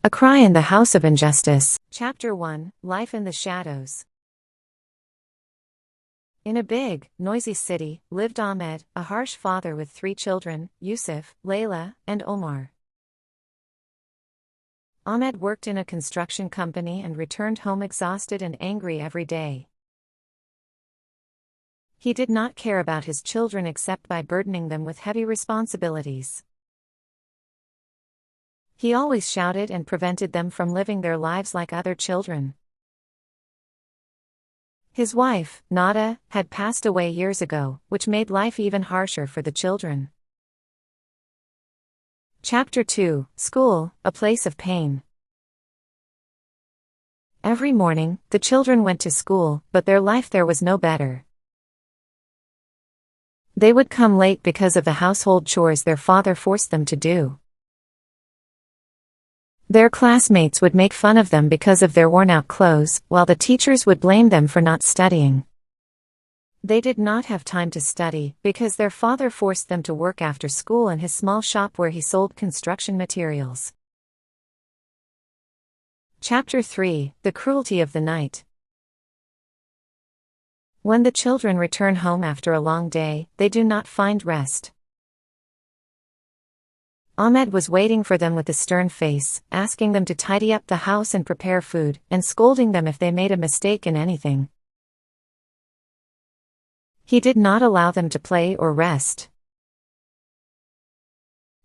A Cry in the House of Injustice. Chapter 1, Life in the Shadows. In a big, noisy city, lived Ahmed, a harsh father with 3 children, Yusuf, Layla, and Omar. Ahmed worked in a construction company and returned home exhausted and angry every day. He did not care about his children except by burdening them with heavy responsibilities. He always shouted and prevented them from living their lives like other children. His wife, Nada, had passed away years ago, which made life even harsher for the children. Chapter 2, School, a Place of Pain. Every morning, the children went to school, but their life there was no better. They would come late because of the household chores their father forced them to do. Their classmates would make fun of them because of their worn-out clothes, while the teachers would blame them for not studying. They did not have time to study, because their father forced them to work after school in his small shop where he sold construction materials. Chapter 3, The Cruelty of the Night. When the children return home after a long day, they do not find rest. Ahmed was waiting for them with a stern face, asking them to tidy up the house and prepare food, and scolding them if they made a mistake in anything. He did not allow them to play or rest.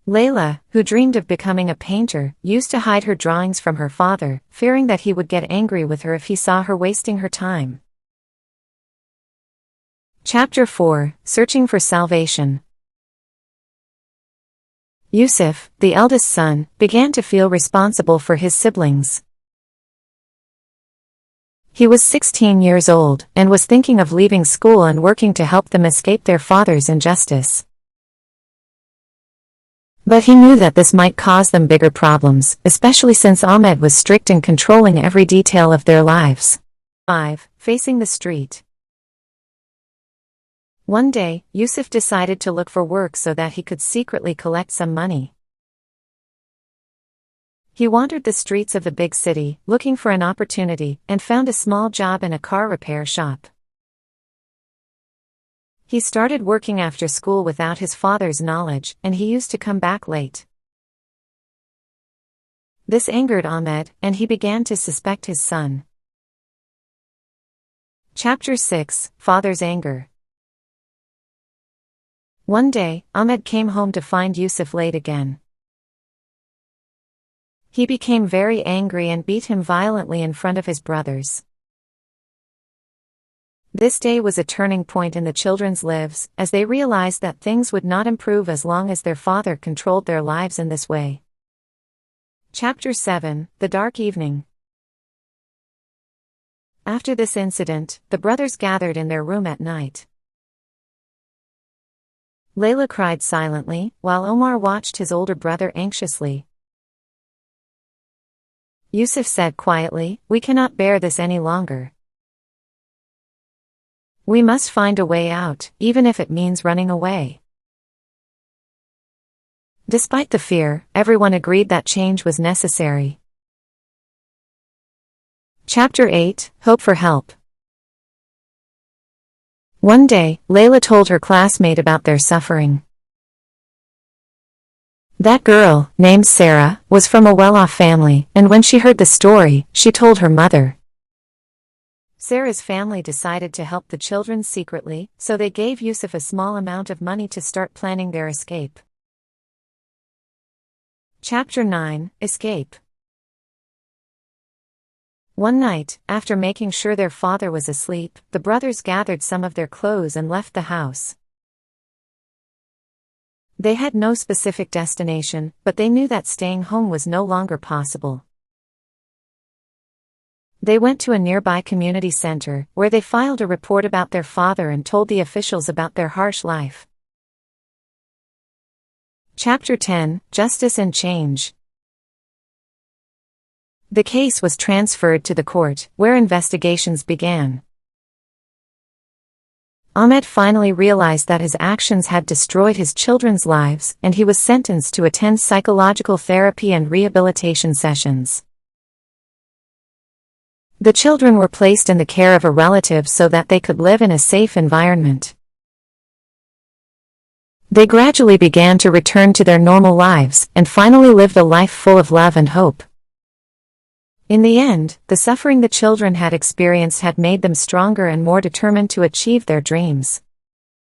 Layla, who dreamed of becoming a painter, used to hide her drawings from her father, fearing that he would get angry with her if he saw her wasting her time. Chapter 4, Searching for Salvation. Yusuf, the eldest son, began to feel responsible for his siblings. He was 16 years old, and was thinking of leaving school and working to help them escape their father's injustice. But he knew that this might cause them bigger problems, especially since Ahmed was strict in controlling every detail of their lives. 5. Facing the street. One day, Yusuf decided to look for work so that he could secretly collect some money. He wandered the streets of the big city, looking for an opportunity, and found a small job in a car repair shop. He started working after school without his father's knowledge, and he used to come back late. This angered Ahmed, and he began to suspect his son. Chapter 6, Father's Anger. One day, Ahmed came home to find Yusuf late again. He became very angry and beat him violently in front of his brothers. This day was a turning point in the children's lives, as they realized that things would not improve as long as their father controlled their lives in this way. Chapter 7, The Dark Evening. After this incident, the brothers gathered in their room at night. Layla cried silently, while Omar watched his older brother anxiously. Yusuf said quietly, "We cannot bear this any longer. We must find a way out, even if it means running away." Despite the fear, everyone agreed that change was necessary. Chapter 8, Hope for Help. One day, Layla told her classmate about their suffering. That girl, named Sarah, was from a well-off family, and when she heard the story, she told her mother. Sarah's family decided to help the children secretly, so they gave Yusuf a small amount of money to start planning their escape. Chapter 9, Escape. One night, after making sure their father was asleep, the brothers gathered some of their clothes and left the house. They had no specific destination, but they knew that staying home was no longer possible. They went to a nearby community center, where they filed a report about their father and told the officials about their harsh life. Chapter 10, Justice and Change. The case was transferred to the court, where investigations began. Ahmed finally realized that his actions had destroyed his children's lives, and he was sentenced to attend psychological therapy and rehabilitation sessions. The children were placed in the care of a relative so that they could live in a safe environment. They gradually began to return to their normal lives, and finally lived a life full of love and hope. In the end, the suffering the children had experienced had made them stronger and more determined to achieve their dreams.